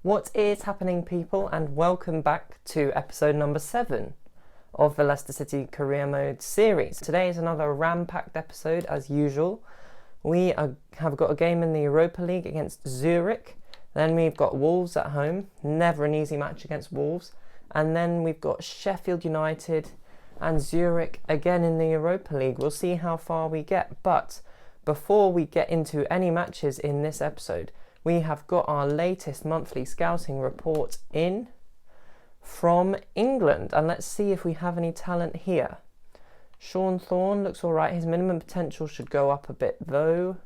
What is happening, people, and welcome back to episode number 7 of the Leicester City Career Mode series. Today is another ram-packed episode as usual. We have got a game in the Europa League against Zurich. Then we've got Wolves at home, never an easy match against Wolves. And then we've got Sheffield United and Zurich again in the Europa League. We'll see how far we get. But before we get into any matches in this episode, we have got our latest monthly scouting report in from England. And let's see if we have any talent here. Sean Thorne looks alright. His minimum potential should go up a bit though.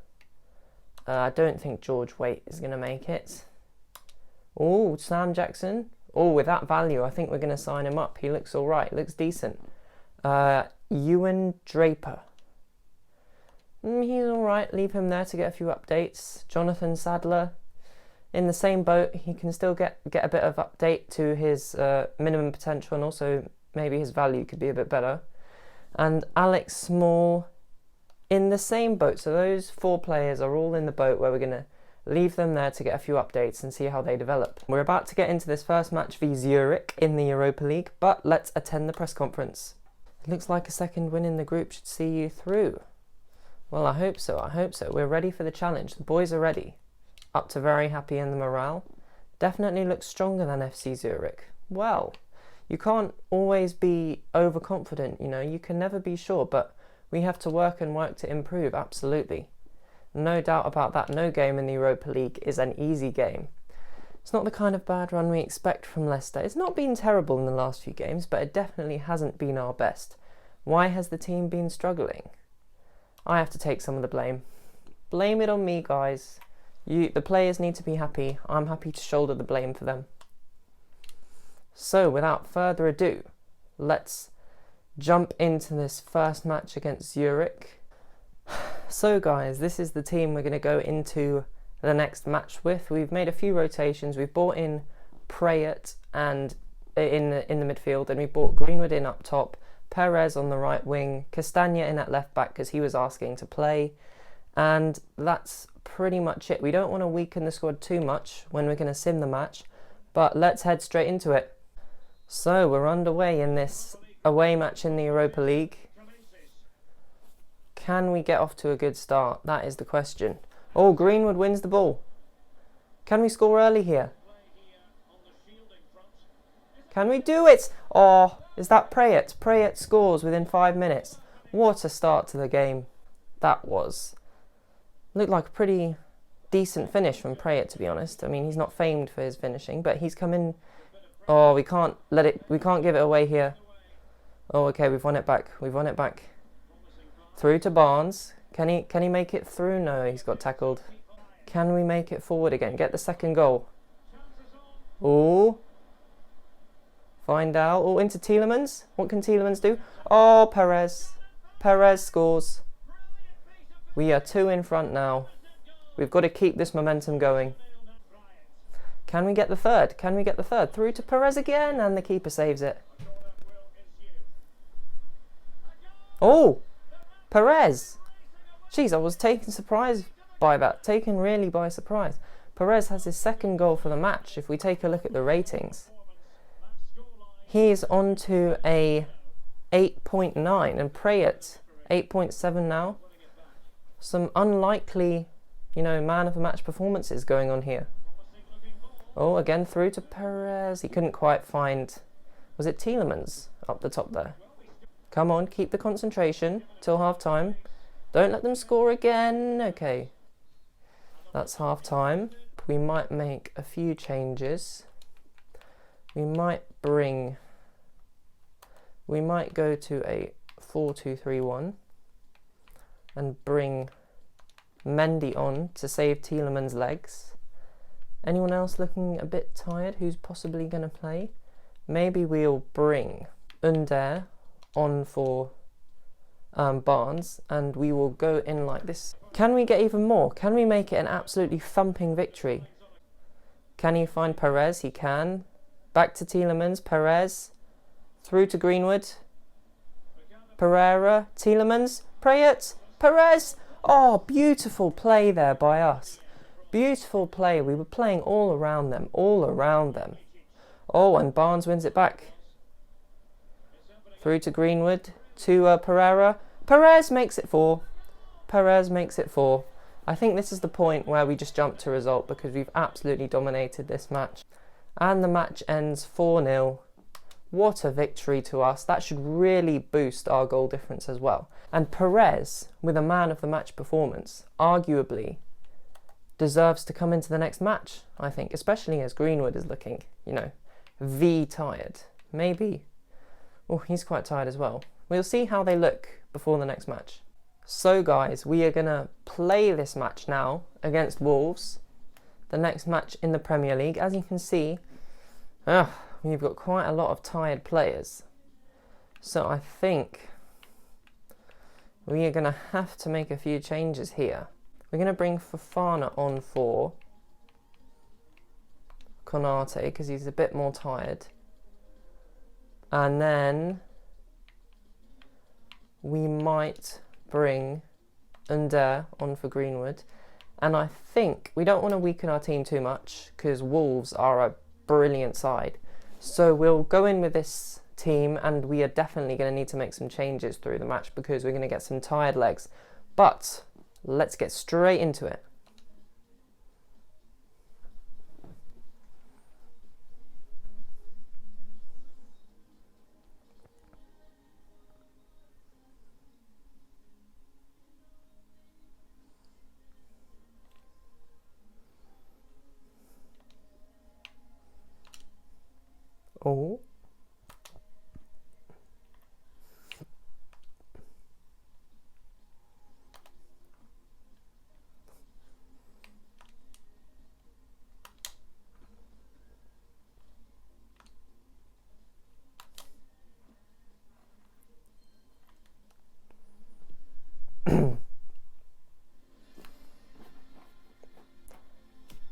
I don't think George Waite is going to make it. Oh, Sam Jackson. Oh, with that value, I think we're going to sign him up. He looks alright. Looks decent. Ewan Draper. He's alright. Leave him there to get a few updates. Jonathan Sadler. In the same boat. He can still get a bit of update to his minimum potential, and also maybe his value could be a bit better. And Alex Small in the same boat. So those 4 players are all in the boat where we're going to leave them there to get a few updates and see how they develop. We're about to get into this first match v Zurich in the Europa League, but let's attend the press conference. It looks like a second win in the group should see you through. Well, I hope so. We're ready for the challenge. The boys are ready. Up to very happy in the morale. Definitely looks stronger than FC Zurich. Well, you can't always be overconfident, you know. You can never be sure, but we have to work to improve, absolutely. No doubt about that. No game in the Europa League is an easy game. It's not the kind of bad run we expect from Leicester. It's not been terrible in the last few games, but it definitely hasn't been our best. Why has the team been struggling? I have to take some of the blame. Blame it on me, guys. The players need to be happy. I'm happy to shoulder the blame for them. So, without further ado, let's jump into this first match against Zurich. So guys, this is the team we're going to go into the next match with. We've made a few rotations. We've brought in Prayet and in the midfield, and we brought Greenwood in up top, Perez on the right wing, Castagna in at left back because he was asking to play, and that's pretty much it. We don't want to weaken the squad too much when we're going to sim the match, but let's head straight into it. So we're underway in this away match in the Europa League. Can we get off to a good start? That is the question. Oh, Greenwood wins the ball. Can we score early here? Can we do it? Oh, is that Prayet? Prayet scores within 5 minutes. What a start to the game that was. Looked like a pretty decent finish from Prayet, to be honest. I mean, he's not famed for his finishing, but he's come in. Oh, we can't give it away here. Oh, okay, we've won it back. Through to Barnes. Can he make it through? No, he's got tackled. Can we make it forward again? Get the second goal. Oh. Find out. Oh, into Tielemans. What can Tielemans do? Oh, Perez. Perez scores. We are 2 in front now. We've got to keep this momentum going. Can we get the third? Through to Perez again, and the keeper saves it. Oh, Perez. Jeez, I was taken really by surprise. Perez has his second goal for the match. If we take a look at the ratings, he's on to a 8.9, and Prayet 8.7 now. Some unlikely, man of the match performances going on here. Oh, again through to Perez. He couldn't quite find, was it Tielemans up the top there? Come on, keep the concentration till half time. Don't let them score again. Okay. That's half time. We might make a few changes. We might go to a 4-2-3-1 and bring Mendy on to save Tielemans' legs. Anyone else looking a bit tired who's possibly going to play? Maybe we'll bring Under on for Barnes, and we will go in like this. Can we get even more? Can we make it an absolutely thumping victory? Can he find Perez? He can. Back to Tielemans. Perez. Through to Greenwood. Pereira. Tielemans. Prayet. Perez. Oh, beautiful play there by us. Beautiful play. We were playing all around them. All around them. Oh, and Barnes wins it back. Through to Greenwood. To Pereira. Perez makes it 4. Perez makes it 4. I think this is the point where we just jump to result because we've absolutely dominated this match. And the match ends 4-0. What a victory to us. That should really boost our goal difference as well. And Perez, with a man of the match performance, arguably deserves to come into the next match, I think, especially as Greenwood is looking, you know, tired. Maybe. Oh, he's quite tired as well. We'll see how they look before the next match. So guys, we are going to play this match now against Wolves. The next match in the Premier League. As you can see, we've got quite a lot of tired players. So I think we are going to have to make a few changes here. We're going to bring Fofana on for Konate because he's a bit more tired. And then we might bring Under on for Greenwood. And I think we don't want to weaken our team too much because Wolves are a brilliant side. So we'll go in with this team and we are definitely going to need to make some changes through the match because we're going to get some tired legs. But let's get straight into it. Oh.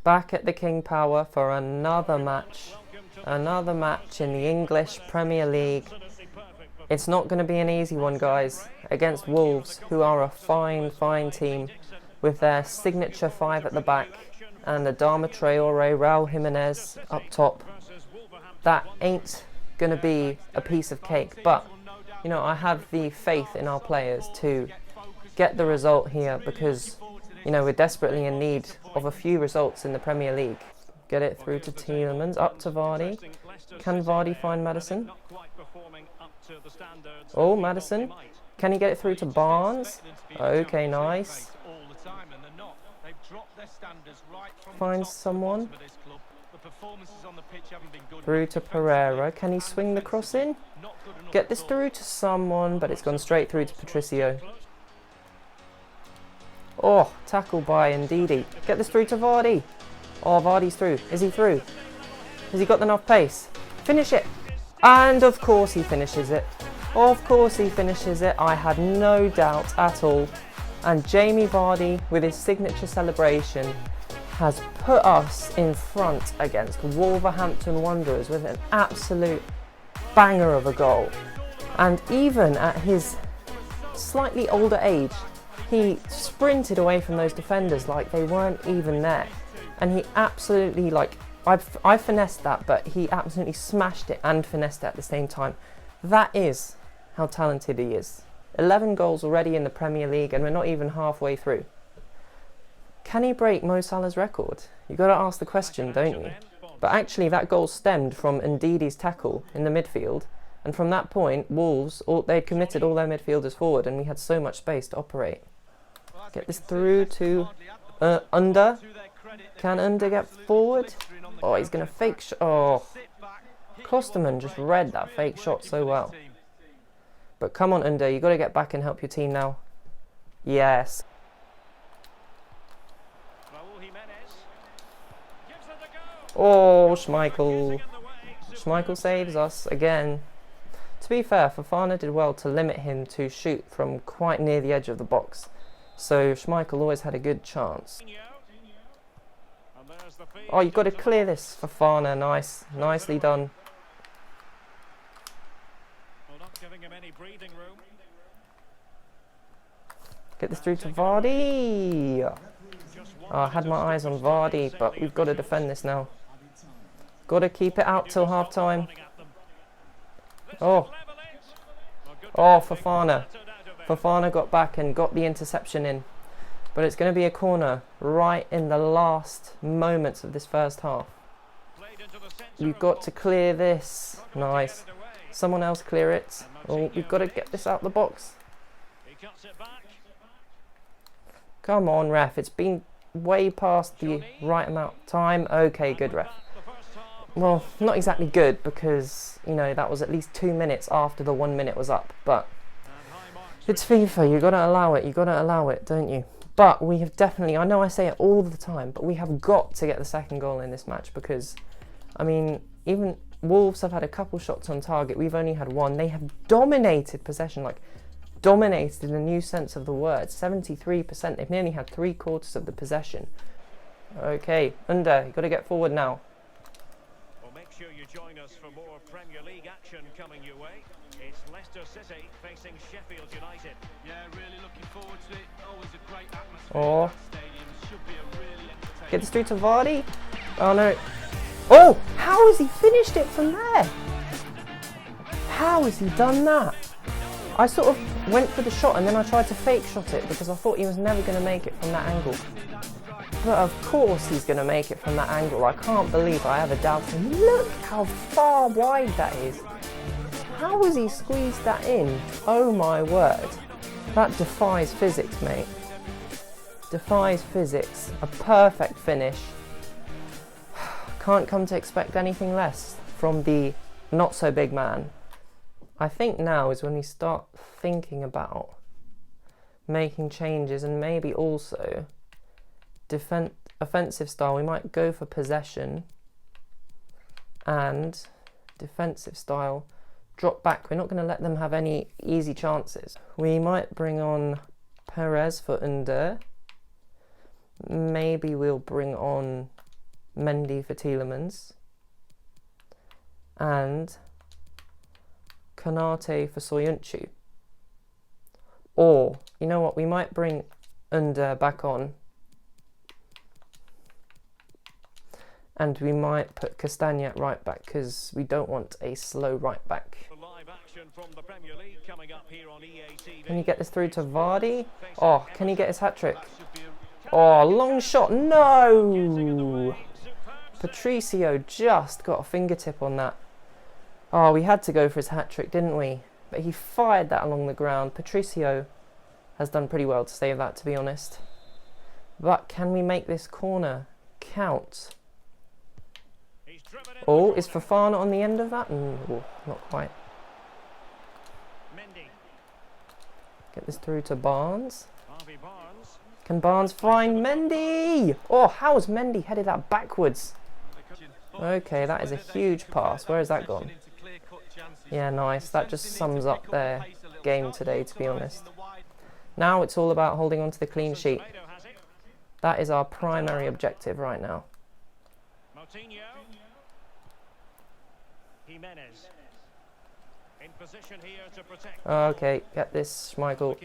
Back at the King Power for another match. Another match in the English Premier League. It's not going to be an easy one, guys, against Wolves, who are a fine, fine team with their signature 5 at the back and Adama Traore, Raul Jimenez up top. That ain't going to be a piece of cake, but, you know, I have the faith in our players to get the result here because, you know, we're desperately in need of a few results in the Premier League. Get it through to Tielemans, up to Vardy. Can Vardy find Maddison? Oh, Maddison. Can he get it through to Barnes? Okay, nice. Finds someone. Through to Pereira. Can he swing the cross in? Get this through to someone, but it's gone straight through to Patricio. Oh, tackle by Ndidi. Get this through to Vardy. Oh, Vardy's through. Is he through? Has he got enough pace? Finish it. And of course he finishes it. Of course he finishes it. I had no doubt at all. And Jamie Vardy, with his signature celebration, has put us in front against Wolverhampton Wanderers with an absolute banger of a goal. And even at his slightly older age, he sprinted away from those defenders like they weren't even there. And he absolutely, like, I finessed that, but he absolutely smashed it and finessed it at the same time. That is how talented he is. 11 goals already in the Premier League and we're not even halfway through. Can he break Mo Salah's record? You've got to ask the question, don't you? But actually that goal stemmed from Ndidi's tackle in the midfield. And from that point, Wolves, they'd committed all their midfielders forward and we had so much space to operate. Get this through to Under. Can Under get forward? Oh, he's going to fake shot. Oh, Klosterman just read that fake shot so well. But come on, Under, you've got to get back and help your team now. Yes. Oh, Schmeichel. Schmeichel saves us again. To be fair, Fofana did well to limit him to shoot from quite near the edge of the box. So Schmeichel always had a good chance. Oh, you've got to clear this, Fofana. Nice. Nicely done. Get this through to Vardy. I had my eyes on Vardy, but we've got to defend this now. Got to keep it out till half time. Oh. Oh, Fofana. Fofana got back and got the interception in. But it's going to be a corner right in the last moments of this first half. You've got to clear this. Nice. Someone else clear it. Oh, we've got to get this out the box. Come on, ref. It's been way past the right amount of time. Okay, good, ref. Well, not exactly good because, you know, that was at least 2 minutes after the 1 minute was up. But it's FIFA. You've got to allow it. You've got to allow it, don't you? But we have definitely, I know I say it all the time, but we have got to get the second goal in this match because, I mean, even Wolves have had a couple shots on target. We've only had one. They have dominated possession, like dominated in a new sense of the word. 73%. They've nearly had 3/4 of the possession. Okay, Under, you've got to get forward now. Well, make sure you join us for more Premier League action coming your way. It's Leicester City facing Sheffield United. Yeah, really looking forward to it. Always a great atmosphere. Oh. Stadium should be a really entertaining. Get this through to Vardy. Oh no. Oh, how has he finished it from there? How has he done that? I sort of went for the shot and then I tried to fake shot it because I thought he was never going to make it from that angle. But of course he's going to make it from that angle. I can't believe I ever doubted him. Look how far wide that is. How has he squeezed that in? Oh my word. That defies physics, mate. Defies physics. A perfect finish. Can't come to expect anything less from the not so big man. I think now is when we start thinking about making changes and maybe also offensive style. We might go for possession and defensive style. Drop back. We're not going to let them have any easy chances. We might bring on Perez for Under. Maybe we'll bring on Mendy for Tielemans. And Konate for Soyuncu. Or, you know what, we might bring Under back on. And we might put Castagna right back because we don't want a slow right back. Can you get this through to Vardy? Oh, can he get his hat-trick? Oh, long shot. No! Patricio just got a fingertip on that. Oh, we had to go for his hat-trick, didn't we? But he fired that along the ground. Patricio has done pretty well to save that, to be honest. But can we make this corner count? Oh, is Fofana on the end of that? Ooh, not quite. Get this through to Barnes. Can Barnes find Mendy? Oh, how has Mendy headed that backwards? Okay, that is a huge pass. Where has that gone? Yeah, nice. That just sums up their game today, to be honest. Now it's all about holding on to the clean sheet. That is our primary objective right now. Okay, get this, Schmeichel.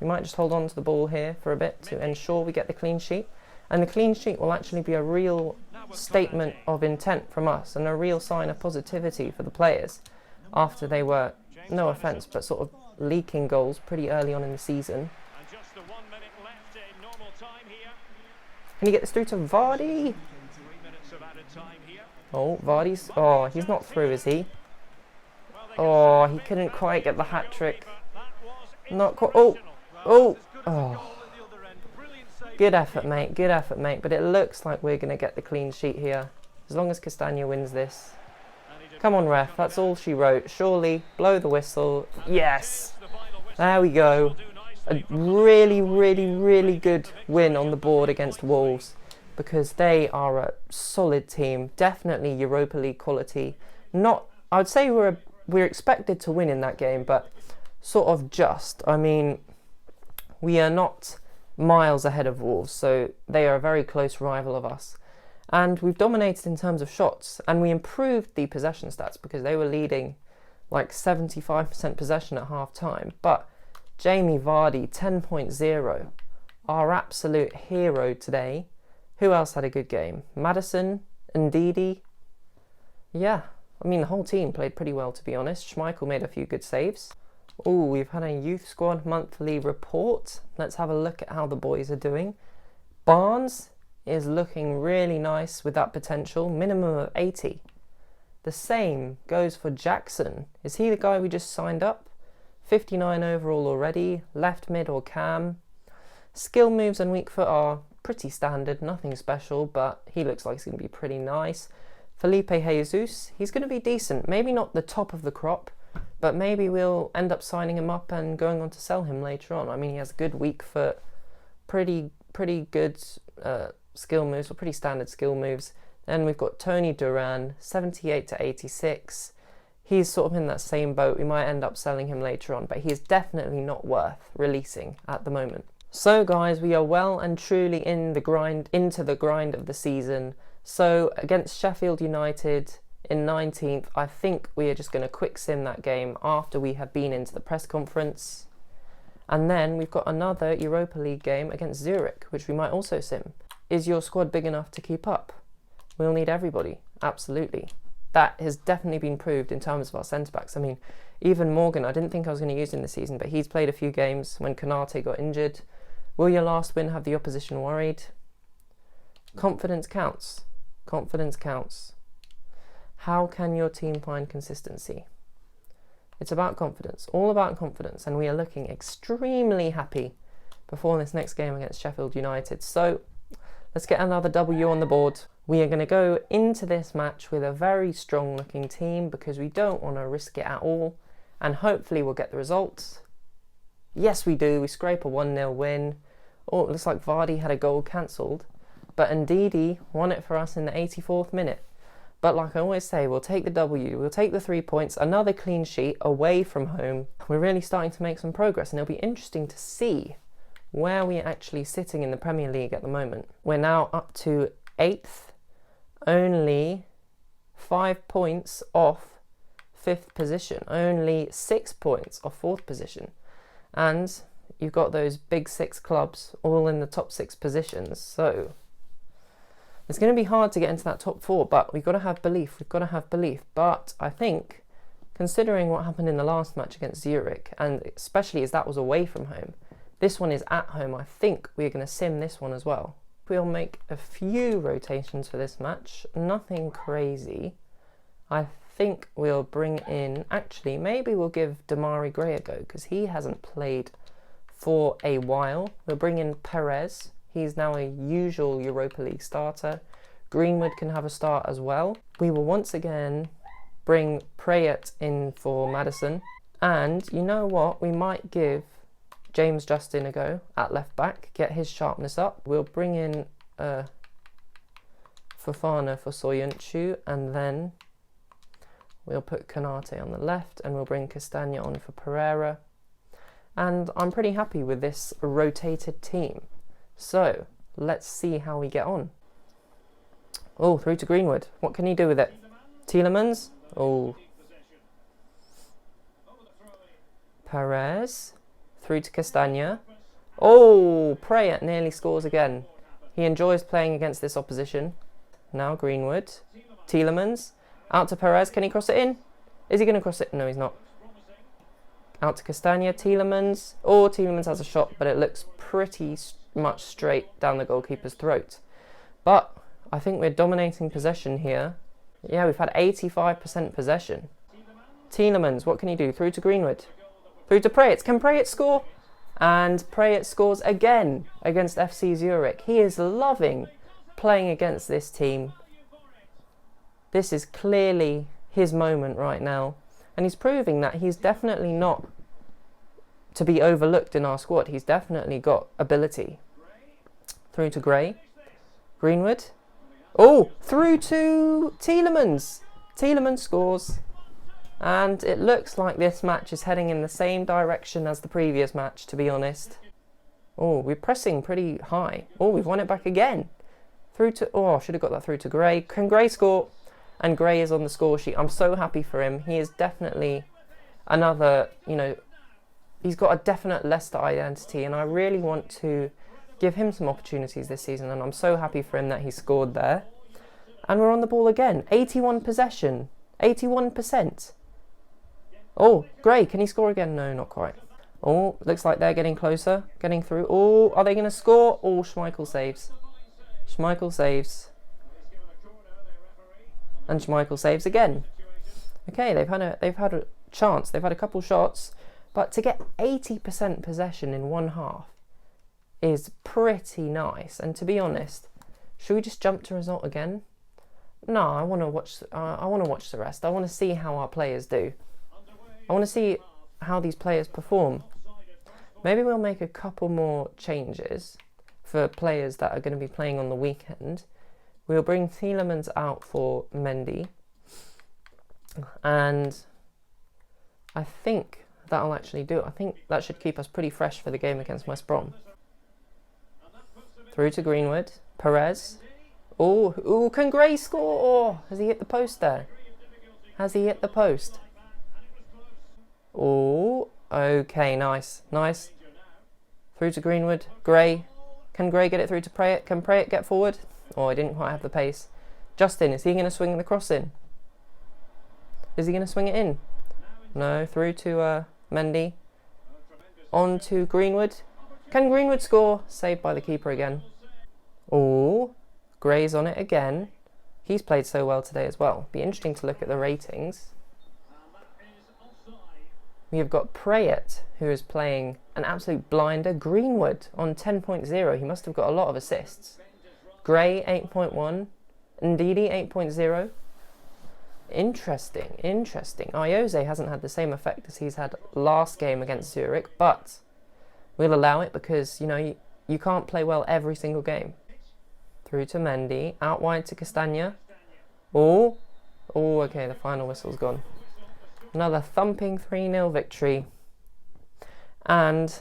We might just hold on to the ball here for a bit to ensure we get the clean sheet. And the clean sheet will actually be a real statement of intent from us and a real sign of positivity for the players after they were, no offence, but sort of leaking goals pretty early on in the season. Can you get this through to Vardy? Oh, Vardy's... Oh, he's not through, is he? Oh, he couldn't quite get the hat-trick. Not quite... Oh! Oh! Oh! Good effort, mate. Good effort, mate. But it looks like we're going to get the clean sheet here. As long as Castagna wins this. Come on, ref. That's all she wrote. Surely. Blow the whistle. Yes! There we go. A really, really, really good win on the board against Wolves. Because they are a solid team. Definitely Europa League quality. Not... I would say we're expected to win in that game, but sort of just. I mean, we are not miles ahead of Wolves, so they are a very close rival of us. And we've dominated in terms of shots, and we improved the possession stats because they were leading like 75% possession at half time. But Jamie Vardy, 10.0. our absolute hero today. Who else had a good game? Maddison, Ndidi. Yeah, I mean, the whole team played pretty well, to be honest. Schmeichel made a few good saves. Oh, we've had a youth squad monthly report. Let's have a look at how the boys are doing. Barnes is looking really nice with that potential. Minimum of 80. The same goes for Jackson. Is he the guy we just signed up? 59 overall already. Left mid or cam. Skill moves and weak foot are pretty standard, nothing special, but he looks like he's going to be pretty nice. Felipe Jesus, he's going to be decent. Maybe not the top of the crop, but maybe we'll end up signing him up and going on to sell him later on. I mean, he has good weak foot, pretty good skill moves, or pretty standard skill moves. Then we've got Tony Duran, 78 to 86. He's sort of in that same boat. We might end up selling him later on, but he is definitely not worth releasing at the moment. So guys, we are well and truly into the grind of the season. So against Sheffield United in 19th, I think we are just going to quick sim that game after we have been into the press conference. And then we've got another Europa League game against Zurich, which we might also sim. Is your squad big enough to keep up? We'll need everybody, absolutely. That has definitely been proved in terms of our centre-backs. I mean, even Morgan, I didn't think I was going to use him this season, but he's played a few games when Konate got injured. Will your last win have the opposition worried? Confidence counts. Confidence counts. How can your team find consistency? It's about confidence, all about confidence, and we are looking extremely happy before this next game against Sheffield United. So let's get another W on the board. We are going to go into this match with a very strong looking team because we don't want to risk it at all, and hopefully we'll get the results. Yes, we do. We scrape a 1-0 win. Oh, it looks like Vardy had a goal cancelled, but Ndidi won it for us in the 84th minute. But like I always say, we'll take the W, we'll take the 3 points, another clean sheet away from home. We're really starting to make some progress, and it'll be interesting to see where we're actually sitting in the Premier League at the moment. We're now up to 8th, only 5 points off 5th position, only 6 points off 4th position. And you've got those big 6 clubs all in the top 6 positions, so it's going to be hard to get into that top 4, but we've got to have belief. But I think, considering what happened in the last match against Zurich, and especially as that was away from home, this one is at home, I think we're going to sim this one as well. We'll make a few rotations for this match, nothing crazy. I think we'll bring in, actually, maybe we'll give Damari Gray a go, because he hasn't played for a while. We'll bring in Perez. He's now a usual Europa League starter. Greenwood can have a start as well. We will once again bring Prayet in for Maddison. And you know what? We might give James Justin a go at left back, get his sharpness up. We'll bring in Fofana for Soyuncu, and then we'll put Konate on the left, and we'll bring Castagna on for Pereira. And I'm pretty happy with this rotated team. So, let's see how we get on. Oh, through to Greenwood. What can he do with it? Tielemans? Oh. Perez. Through to Castagna. Oh, Prayet nearly scores again. He enjoys playing against this opposition. Now Greenwood. Tielemans. Out to Perez. Can he cross it in? Is he going to cross it? No, he's not. Out to Castagna. Tielemans. Oh, Tielemans has a shot, but it looks pretty much straight down the goalkeeper's throat. But I think we're dominating possession here. Yeah, we've had 85% possession. Tielemans, what can he do? Through to Greenwood. Through to Prayet. Can Prayet score? And Prayet scores again against FC Zurich. He is loving playing against this team. This is clearly his moment right now. And he's proving that he's definitely not to be overlooked in our squad. He's definitely got ability. Through to Gray. Greenwood. Oh, through to Tielemans. Tielemans scores. And it looks like this match is heading in the same direction as the previous match, to be honest. Oh, we're pressing pretty high. Oh, we've won it back again. Through to... Oh, I should have got that through to Gray. Can Gray score? And Gray is on the score sheet. I'm so happy for him. He is definitely another, he's got a definite Leicester identity, and I really want to give him some opportunities this season, and I'm so happy for him that he scored there. And we're on the ball again. 81 possession. 81%. Oh, Gray, can he score again? No, not quite. Oh, looks like they're getting closer, getting through. Oh, are they going to score? Oh, Schmeichel saves. Schmeichel saves. And Schmeichel saves again. Okay, they've had a chance. They've had a couple shots, but to get 80% possession in one half is pretty nice. And to be honest, should we just jump to result again? No, I want to watch. I want to watch the rest. I want to see how our players do. I want to see how these players perform. Maybe we'll make a couple more changes for players that are going to be playing on the weekend. We'll bring Thielemans out for Mendy, and I think that'll actually do it. I think that should keep us pretty fresh for the game against West Brom. Through to Greenwood, Perez. Oh, can Gray score? Oh, has he hit the post there? Has he hit the post? Oh, okay, nice. Through to Greenwood, Gray. Can Gray get it through to Prayet? Can Prayet get forward? Oh, he didn't quite have the pace. Justin, is he going to swing the cross in? Is he going to swing it in? No, through to Mendy. On to Greenwood. Can Greenwood score? Saved by the keeper again. Oh, Gray's on it again. He's played so well today as well. Be interesting to look at the ratings. We have got Prayet, who is playing an absolute blinder. Greenwood on 10.0. He must have got a lot of assists. Gray 8.1. Ndidi 8.0. Interesting. Iose hasn't had the same effect as he's had last game against Zurich, but we'll allow it because, you know, you can't play well every single game. Through to Mendy, out wide to Castagna. Oh, okay, the final whistle's gone. Another thumping 3-0 victory. And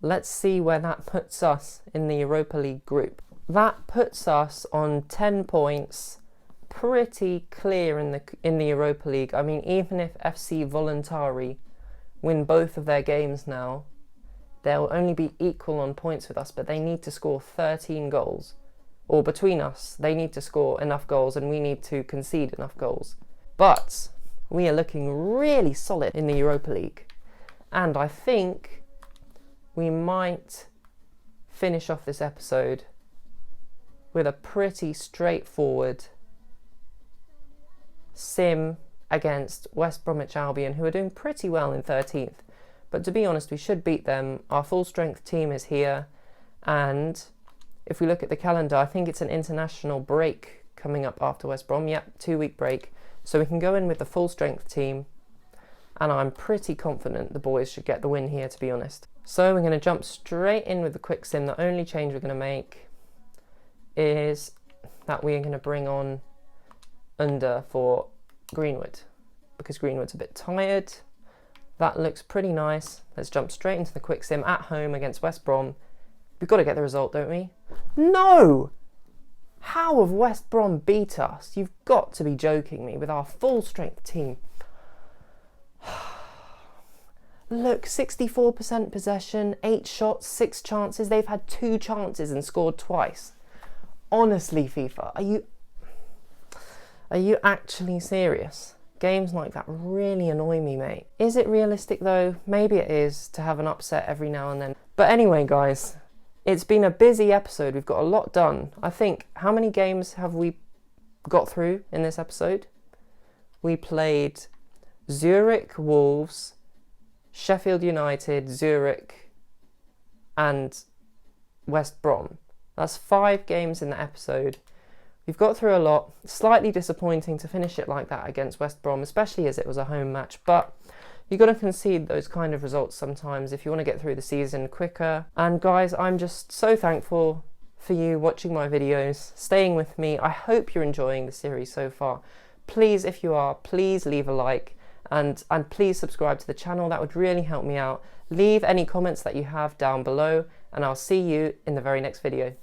let's see where that puts us in the Europa League group. That puts us on 10 points, pretty clear in the Europa League. I mean, even if FC Voluntari win both of their games now, they'll only be equal on points with us, but they need to score 13 goals. Or between us, they need to score enough goals and we need to concede enough goals. But we are looking really solid in the Europa League. And I think we might finish off this episode with a pretty straightforward sim against West Bromwich Albion, who are doing pretty well in 13th. But to be honest, we should beat them. Our full strength team is here, and if we look at the calendar, I think it's an international break coming up after West Brom. Yep, 2-week break. So we can go in with the full strength team, and I'm pretty confident the boys should get the win here, to be honest. So we're going to jump straight in with the quick sim. The only change we're going to make is that we're going to bring on Under for Greenwood, because Greenwood's a bit tired. That looks pretty nice. Let's jump straight into the quick sim at home against West Brom. We've got to get the result, don't we? No! How have West Brom beat us? You've got to be joking me with our full strength team. Look, 64% possession, 8 shots, 6 chances. They've had 2 chances and scored twice. Honestly, FIFA, are you actually serious? Games like that really annoy me, mate. Is it realistic though? Maybe it is, to have an upset every now and then. But anyway, guys, it's been a busy episode. We've got a lot done. I think, how many games have we got through in this episode? We played Zurich, Wolves, Sheffield United, Zurich, and West Brom. That's 5 games in the episode. We've got through a lot. Slightly disappointing to finish it like that against West Brom, especially as it was a home match, but you've got to concede those kind of results sometimes if you want to get through the season quicker. And guys, I'm just so thankful for you watching my videos, staying with me. I hope you're enjoying the series so far. Please, if you are, please leave a like and please subscribe to the channel. That would really help me out. Leave any comments that you have down below, and I'll see you in the very next video.